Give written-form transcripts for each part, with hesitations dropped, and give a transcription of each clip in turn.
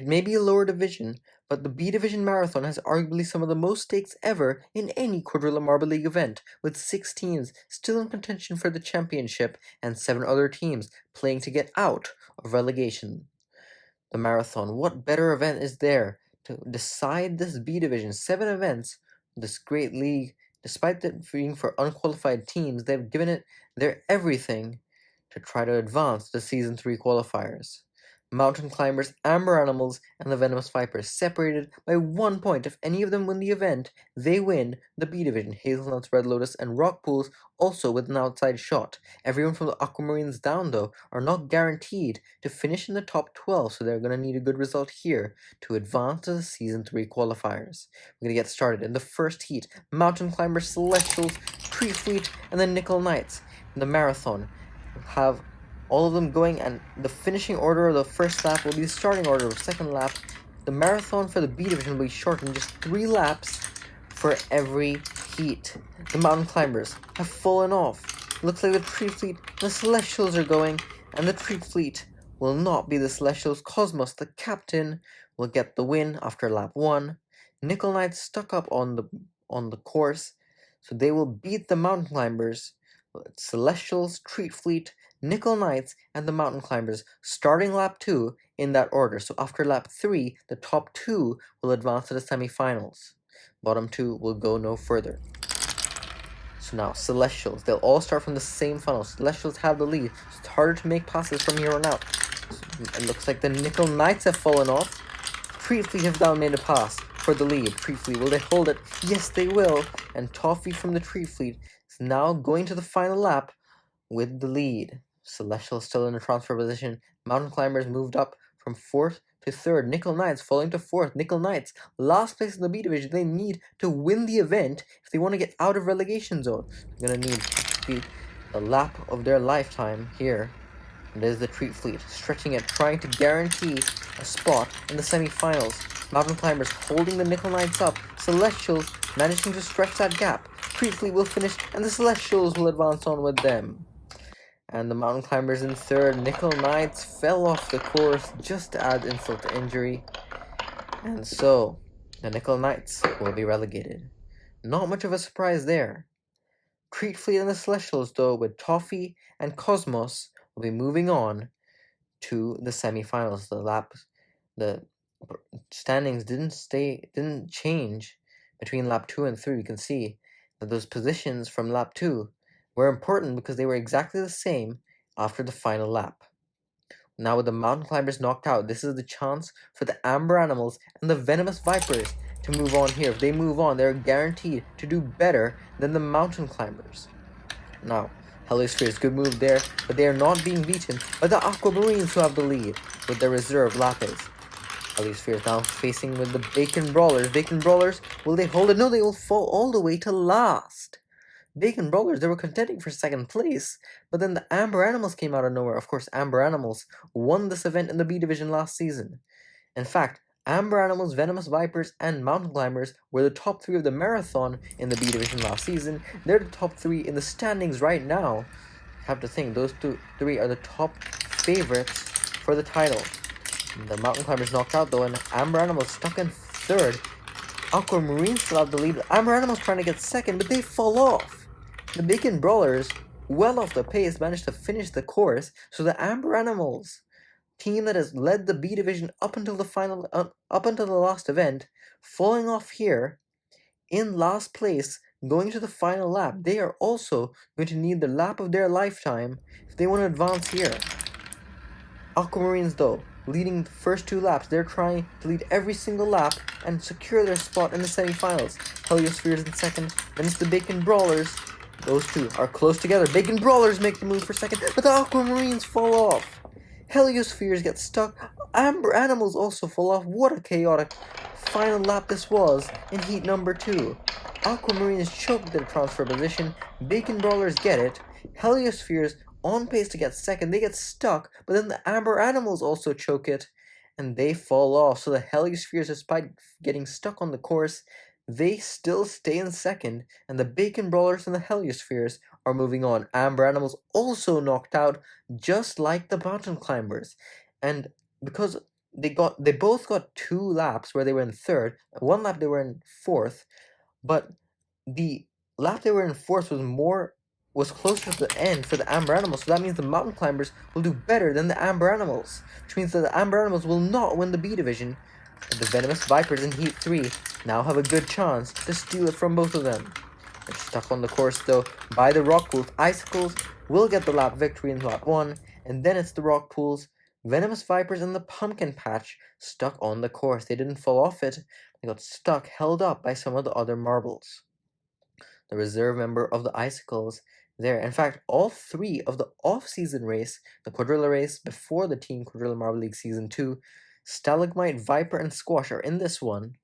It may be a lower division, but the B-Division Marathon has arguably some of the most stakes ever in any Quadrilla Marble League event, with 6 teams still in contention for the championship and 7 other teams playing to get out of relegation. The Marathon, what better event is there to decide this B-Division? 7 events, this great league. Despite it being for unqualified teams, they've given it their everything to try to advance to Season 3 qualifiers. Mountain Climbers, Amber Animals, and the Venomous Vipers separated by 1 point. If any of them win the event, they win the B-Division. Hazelnuts, Red Lotus, and Rock Pools also with an outside shot. Everyone from the Aquamarines down, though, are not guaranteed to finish in the top 12, so they're going to need a good result here to advance to the Season 3 qualifiers. We're going to get started in the first heat. Mountain Climbers, Celestials, Tree Fleet, and the Nickel Knights. In the Marathon, we'll have all of them going, and the finishing order of the first lap will be the starting order of the second lap. The Marathon for the B-Division will be shortened just 3 laps for every heat. The Mountain Climbers have fallen off. Looks like the Tree Fleet and the Celestials are going, and the Tree Fleet will not be the Celestials. Cosmos, the captain, will get the win after lap 1. Nickel Knights stuck up on the course, so they will beat the Mountain Climbers. Celestials, Tree Fleet, Nickel Knights, and the Mountain Climbers starting lap 2 in that order. So after lap 3, the top 2 will advance to the semifinals. Bottom 2 will go no further. So now, Celestials, they'll all start from the same funnel. Celestials have the lead, so it's harder to make passes from here on out. So it looks like the Nickel Knights have fallen off. Tree Fleet have now made a pass for the lead. Tree Fleet, will they hold it? Yes, they will. And Toffee from the Tree Fleet is now going to the final lap with the lead. Celestial still in a transfer position. Mountain Climbers moved up from 4th to 3rd. Nickel Knights falling to 4th. Nickel Knights, last place in the B-Division. They need to win the event if they want to get out of relegation zone. They're going to need to be the lap of their lifetime here. And there's the Tree Fleet, stretching it, trying to guarantee a spot in the semifinals. Mountain Climbers holding the Nickel Knights up. Celestials managing to stretch that gap. Tree Fleet will finish, and the Celestials will advance on with them. And the Mountain Climbers in 3rd. Nickel Knights fell off the course just to add insult to injury. And so, the Nickel Knights will be relegated. Not much of a surprise there. Tree Fleet and the Celestials, though, with Toffee and Cosmos, will be moving on to the semifinals. The standings didn't change between lap 2 and 3. You can see that those positions from lap 2 were important because they were exactly the same after the final lap. Now with the Mountain Climbers knocked out, this is the chance for the Amber Animals and the Venomous Vipers to move on here. If they move on, they're guaranteed to do better than the Mountain Climbers. Now, Heliosphere's good move there, but they are not being beaten by the Aquamarines, who have the lead with their reserve Lapis. Heliosphere now facing with the Bacon Brawlers. Bacon Brawlers, will they hold it? No, they will fall all the way to last. Bacon Brawlers, they were contending for 2nd place, but then the Amber Animals came out of nowhere. Of course, Amber Animals won this event in the B-Division last season. In fact, Amber Animals, Venomous Vipers, and Mountain Climbers were the top 3 of the Marathon in the B-Division last season. They're the top 3 in the standings right now. I have to think, those 3 are the top favorites for the title. The Mountain Climbers knocked out, though, and Amber Animals stuck in 3rd. Aquamarine still have the lead. Amber Animals trying to get 2nd, but they fall off. The Bacon Brawlers, well off the pace, managed to finish the course, so the Amber Animals, team that has led the B-Division up until the last event, falling off here in last place, going to the final lap. They are also going to need the lap of their lifetime if they want to advance here. Aquamarines, though, leading the first 2 laps. They're trying to lead every single lap and secure their spot in the semifinals. Heliospheres in 2nd, then it's the Bacon Brawlers. Those 2 are close together. Bacon Brawlers make the move for 2nd, but the Aquamarines fall off. Heliospheres get stuck. Amber Animals also fall off. What a chaotic final lap this was in heat number 2. Aquamarines choked their transfer position. Bacon Brawlers get it. Heliospheres on pace to get 2nd. They get stuck, but then the Amber Animals also choke it, and they fall off. So the Heliospheres, despite getting stuck on the course, they still stay in 2nd, and the Bacon Brawlers and the Heliospheres are moving on. Amber Animals also knocked out, just like the Mountain Climbers. And because they both got 2 laps where they were in third. One lap they were in fourth, but the lap they were in fourth was closer to the end for the Amber Animals, so that means the Mountain Climbers will do better than the Amber Animals, which means that the Amber Animals will not win the B Division. The Venomous Vipers in Heat 3 now have a good chance to steal it from both of them. They're stuck on the course though by the Rock Pools. Icicles will get the lap victory in lap 1, and then it's the Rock Pools, Venomous Vipers, and the Pumpkin Patch stuck on the course. They didn't fall off it, they got stuck, held up by some of the other marbles. The reserve member of the Icicles there. In fact, all 3 of the off-season race, the Quadrilla race before the Team Quadrilla Marble League Season 2, Stalagmite, Viper, and Squash are in this one.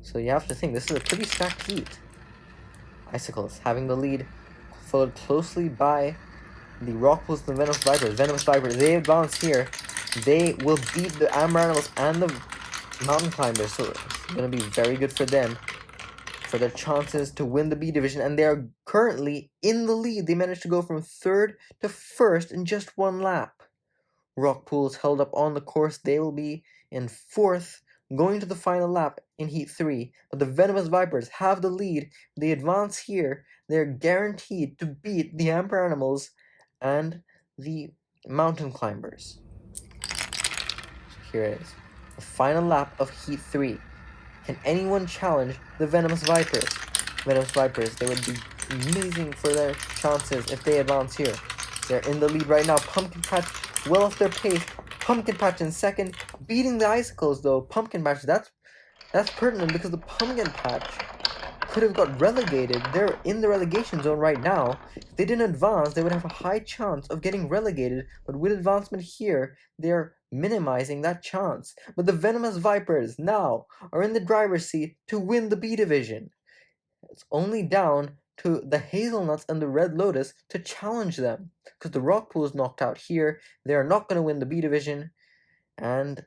So you have to think, this is a pretty stacked heat. Icicles having the lead, followed closely by the Rock Pools and the Venomous Vipers. Venomous Vipers, they advance here. They will beat the Amber Animals and the Mountain Climbers, so it's going to be very good for them, for their chances to win the B Division, and they are currently in the lead. They managed to go from 3rd to 1st in just 1 lap. Rock Pools held up on the course. They will be in 4th, going to the final lap in Heat 3. But the Venomous Vipers have the lead. They advance here. They're guaranteed to beat the Amber Animals and the Mountain Climbers. Here it is. The final lap of Heat 3. Can anyone challenge the Venomous Vipers? Venomous Vipers, they would be amazing for their chances if they advance here. They're in the lead right now. Pumpkin Patch well off their pace. Pumpkin Patch in 2nd, beating the Icicles though. Pumpkin Patch, that's pertinent because the Pumpkin Patch could have got relegated. They're in the relegation zone right now. If they didn't advance, they would have a high chance of getting relegated, but with advancement here, they're minimizing that chance. But the Venomous Vipers now are in the driver's seat to win the B Division. It's only down to the Hazelnuts and the Red Lotus to challenge them, because the Rock Pool is knocked out here. They are not going to win the B Division, and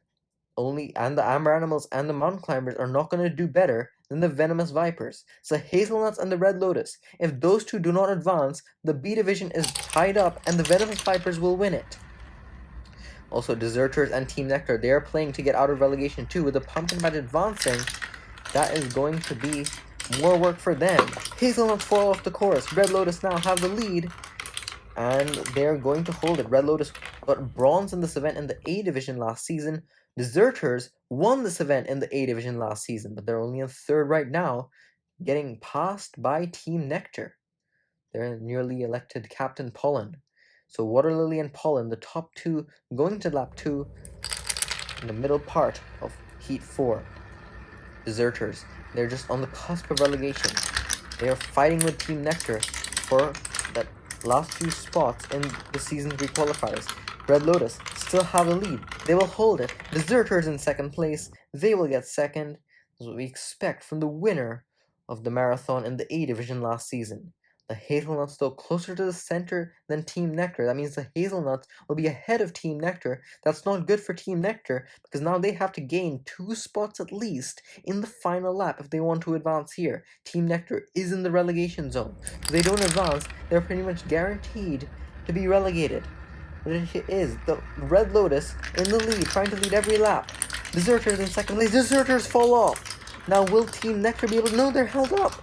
the Amber Animals and the Mountain Climbers are not going to do better than the Venomous Vipers. So Hazelnuts and the Red Lotus, if those two do not advance, the B Division is tied up and the Venomous Vipers will win it. Also, Deserters and Team Nectar, they are playing to get out of relegation too. With the Pumpkin Patch advancing, that is going to be more work for them. Hazelnuts fall off the course. Red Lotus now have the lead, and they're going to hold it. Red Lotus got bronze in this event in the A-Division last season. Deserters won this event in the A-Division last season, but they're only in 3rd right now, getting passed by Team Nectar. They're newly elected Captain Pollen. So Water Lily and Pollen, the top 2, going to lap 2 in the middle part of Heat 4. Deserters, they're just on the cusp of relegation. They are fighting with Team Nectar for that last few spots in the Season 3 qualifiers. Red Lotus still have the lead. They will hold it. Deserters in 2nd place. They will get 2nd. This is what we expect from the winner of the marathon in the A-Division last season. The Hazelnuts, though, closer to the center than Team Nectar. That means the Hazelnuts will be ahead of Team Nectar. That's not good for Team Nectar, because now they have to gain 2 spots at least in the final lap if they want to advance here. Team Nectar is in the relegation zone. If they don't advance, they're pretty much guaranteed to be relegated. But it is the Red Lotus in the lead, trying to lead every lap. Deserters in 2nd place. Deserters fall off. Now will Team Nectar be able to... No, they're held up.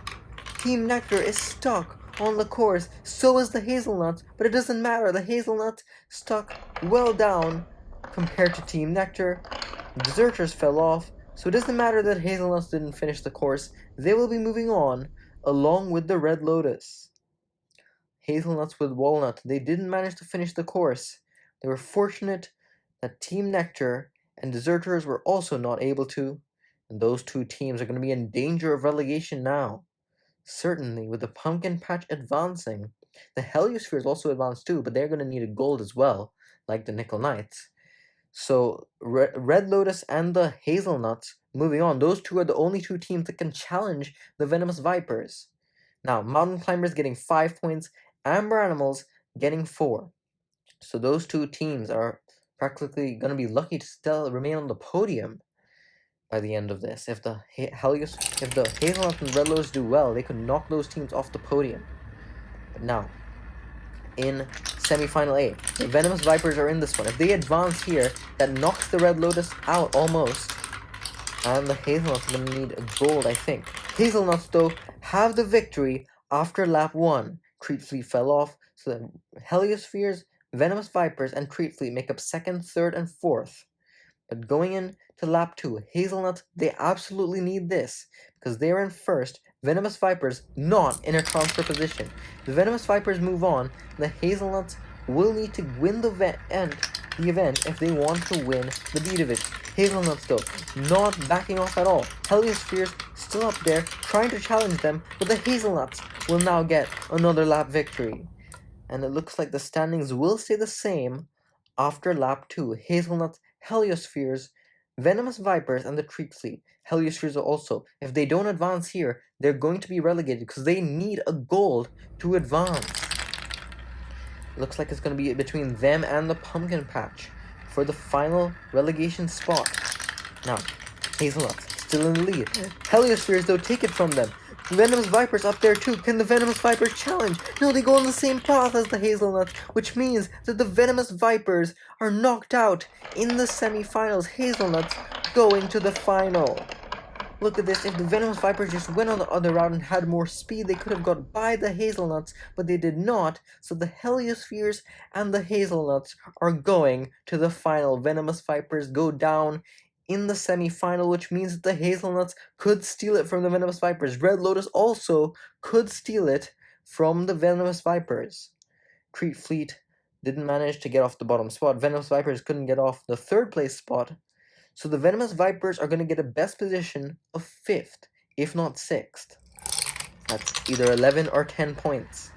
Team Nectar is stuck on the course. So is the Hazelnuts, but it doesn't matter. The Hazelnuts stuck well down compared to Team Nectar. Deserters fell off, so it doesn't matter that Hazelnuts didn't finish the course. They will be moving on along with the Red Lotus. Hazelnuts with Walnut, they didn't manage to finish the course. They were fortunate that Team Nectar and Deserters were also not able to, and those 2 teams are going to be in danger of relegation now. Certainly, with the Pumpkin Patch advancing, the Heliospheres also advanced too, but they're going to need a gold as well, like the Nickel Knights. So, Red Lotus and the Hazelnuts, moving on, those 2 are the only 2 teams that can challenge the Venomous Vipers. Now, Mountain Climbers getting 5 points, Amber Animals getting 4. So those 2 teams are practically going to be lucky to still remain on the podium by the end of this. If the Hazelnuts and Red Lotus do well, they could knock those teams off the podium. But now, in semi-final A. The Venomous Vipers are in this one. If they advance here, that knocks the Red Lotus out almost. And the Hazelnuts are going to need a gold, I think. Hazelnuts, though, have the victory after lap 1. Treat Fleet fell off, so then Heliospheres, Venomous Vipers, and Treat Fleet make up 2nd, 3rd, and 4th. But going into lap 2, Hazelnuts, they absolutely need this, because they are in 1st, Venomous Vipers not in a transfer position. The Venomous Vipers move on, the Hazelnuts will need to win the event if they want to win the B-Division. Hazelnuts, though, not backing off at all. Heliospheres still up there, trying to challenge them, but the Hazelnuts will now get another lap victory. And it looks like the standings will stay the same after lap 2. Hazelnuts, Heliospheres, Venomous Vipers, and the Treat Fleet. Heliospheres also, if they don't advance here, they're going to be relegated because they need a gold to advance. Looks like it's going to be between them and the Pumpkin Patch for the final relegation spot. Now, Hazelnuts still in the lead. Heliospheres, though, take it from them. Venomous Vipers up there too. Can the Venomous Vipers challenge? No, they go on the same path as the Hazelnuts, which means that the Venomous Vipers are knocked out in the semi-finals. Hazelnuts going to the final. Look at this. If the Venomous Vipers just went on the other route and had more speed, they could have got by the Hazelnuts, but they did not. So the Heliospheres and the Hazelnuts are going to the final. Venomous Vipers go down in the semi-final, which means that the Hazelnuts could steal it from the Venomous Vipers. Red Lotus also could steal it from the Venomous Vipers. Treat Fleet didn't manage to get off the bottom spot. Venomous Vipers couldn't get off the 3rd place spot. So the Venomous Vipers are going to get a best position of 5th, if not 6th. That's either 11 or 10 points.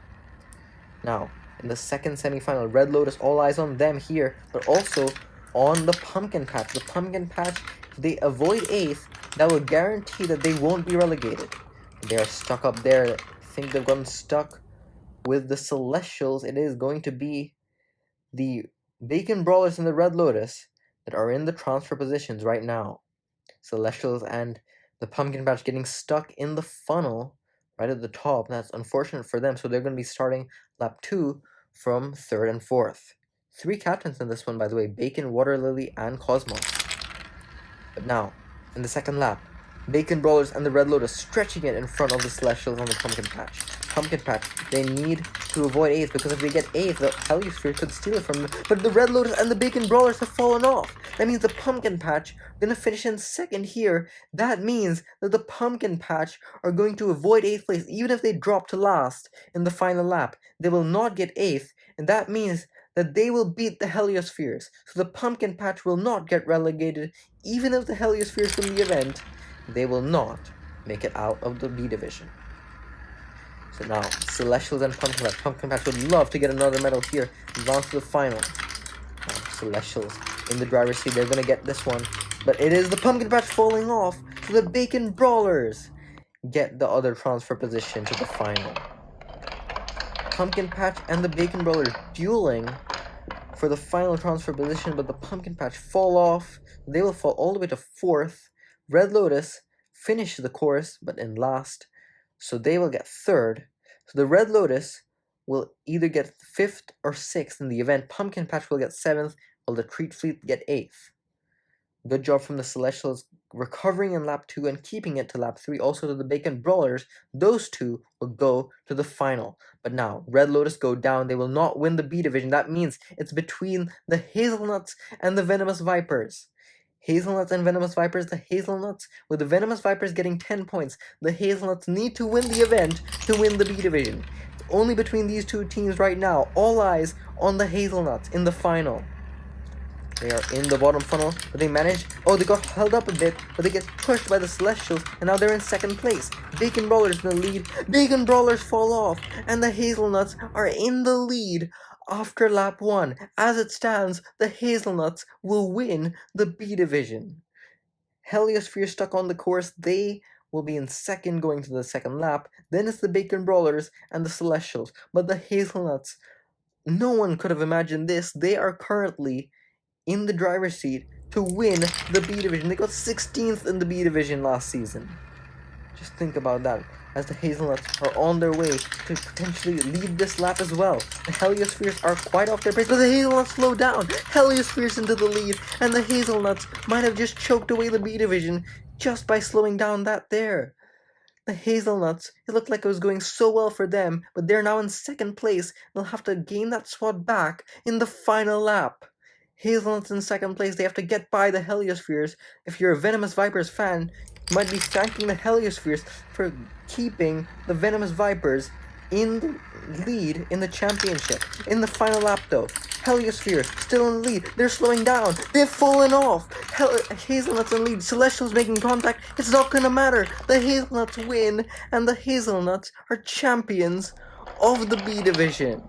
Now, in the 2nd semi-final, Red Lotus, all eyes on them here, but also on the Pumpkin Patch. The Pumpkin Patch, if they avoid 8th, that will guarantee that they won't be relegated. They are stuck up there. I think they've gotten stuck with the Celestials. It is going to be the Bacon Brawlers and the Red Lotus that are in the transfer positions right now. Celestials and the Pumpkin Patch getting stuck in the funnel right at the top. That's unfortunate for them, so they're going to be starting lap 2 from 3rd and 4th. 3 captains in this one, by the way, Bacon, Water Lily, and Cosmos. But now, in the 2nd lap, Bacon Brawlers and the Red Lotus stretching it in front of the Celestials on the Pumpkin Patch. Pumpkin Patch, they need to avoid 8th, because if they get 8th, the Heliosphere could steal it from them. But the Red Lotus and the Bacon Brawlers have fallen off. That means the Pumpkin Patch are going to finish in 2nd here. That means that the Pumpkin Patch are going to avoid 8th place. Even if they drop to last in the final lap, they will not get 8th, and that means that they will beat the Heliospheres. So the Pumpkin Patch will not get relegated. Even if the Heliospheres win the event, they will not make it out of the B-Division. So now, Celestials and Pumpkin Patch. Pumpkin Patch would love to get another medal here, advance to the final. Celestials in the driver's seat, they're going to get this one. But it is the Pumpkin Patch falling off, so the Bacon Brawlers get the other transfer position to the final. Pumpkin Patch and the Bacon Brawlers dueling for the final transfer position, but the Pumpkin Patch fall off. They will fall all the way to 4th. Red Lotus finish the course, but in last, so they will get 3rd. So the Red Lotus will either get 5th or 6th in the event. Pumpkin Patch will get 7th, while the Treat Fleet get 8th. Good job from the Celestials recovering in lap 2 and keeping it to lap 3. Also to the Bacon Brawlers, those two will go to the final. But now, Red Lotus go down. They will not win the B-Division. That means it's between the Hazelnuts and the Venomous Vipers. Hazelnuts and Venomous Vipers. The Hazelnuts, with the Venomous Vipers getting 10 points. The Hazelnuts need to win the event to win the B-Division. It's only between these two teams right now. All eyes on the Hazelnuts in the final. They are in the bottom funnel, but they managed. Oh, they got held up a bit, but they get pushed by the Celestials, and now they're in 2nd place. Bacon Brawlers in the lead. Bacon Brawlers fall off, and the Hazelnuts are in the lead after lap 1. As it stands, the Hazelnuts will win the B-Division. Heliosphere stuck on the course. They will be in 2nd going to the 2nd lap. Then it's the Bacon Brawlers and the Celestials. But the Hazelnuts, no one could have imagined this. They are currently in the driver's seat to win the B-Division. They got 16th in the B-Division last season. Just think about that, as the Hazelnuts are on their way to potentially lead this lap as well. The Heliospheres are quite off their pace, but the Hazelnuts slow down. Heliospheres into the lead, and the Hazelnuts might have just choked away the B-Division just by slowing down that there. The Hazelnuts, it looked like it was going so well for them, but they're now in second place. They'll have to gain that spot back in the final lap. Hazelnuts in second place, they have to get by the Heliospheres. If you're a Venomous Vipers fan, you might be thanking the Heliospheres for keeping the Venomous Vipers in the lead in the championship. In the final lap though, Heliospheres still in the lead. They're slowing down. They've fallen off. Hazelnuts in lead. Celestials making contact. It's not gonna matter. The Hazelnuts win, and the Hazelnuts are champions of the B-Division.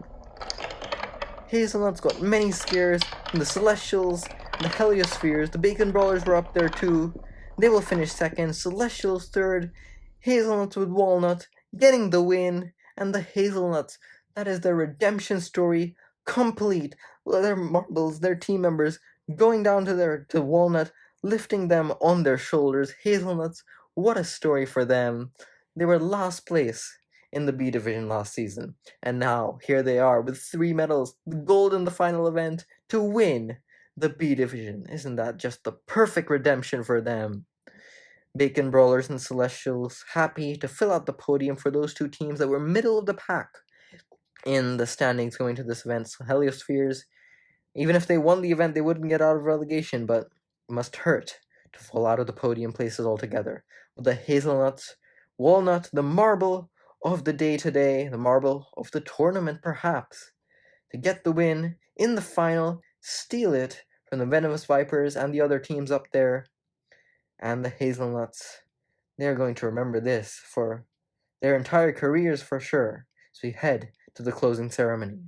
Hazelnuts got many scares from the Celestials, the Heliospheres. The Bacon Brawlers were up there too. They will finish second. Celestials third. Hazelnuts with Walnut getting the win, and the Hazelnuts, that is their redemption story complete. Their marbles, their team members going down to Walnut, lifting them on their shoulders. Hazelnuts, what a story for them. They were last place in the B-Division last season, and now here they are with 3 medals, the gold in the final event, to win the B-Division. Isn't that just the perfect redemption for them? Bacon Brawlers and Celestials happy to fill out the podium for those two teams that were middle of the pack in the standings going to this event. So Heliospheres, even if they won the event, they wouldn't get out of relegation, but it must hurt to fall out of the podium places altogether. But the Hazelnuts, Walnut, the marble of the day today, the marble of the tournament perhaps, to get the win in the final, steal it from the Venomous Vipers and the other teams up there. And the Hazelnuts, they're going to remember this for their entire careers for sure. So we head to the closing ceremony.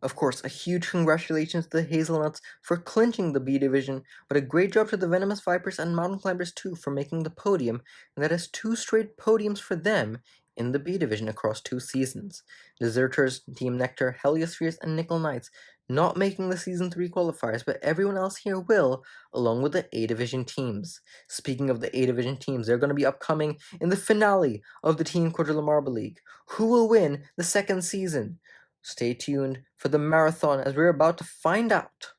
Of course, a huge congratulations to the Hazelnuts for clinching the B-Division, but a great job to the Venomous Vipers and Mountain Climbers too for making the podium, and that is 2 straight podiums for them in the B-Division across 2 seasons. Deserters, Team Nectar, Heliospheres, and Nickel Knights not making the Season 3 qualifiers, but everyone else here will, along with the A-Division teams. Speaking of the A-Division teams, they're going to be upcoming in the finale of the Team Quadrilla Marble League. Who will win the second season? Stay tuned for the marathon as we're about to find out.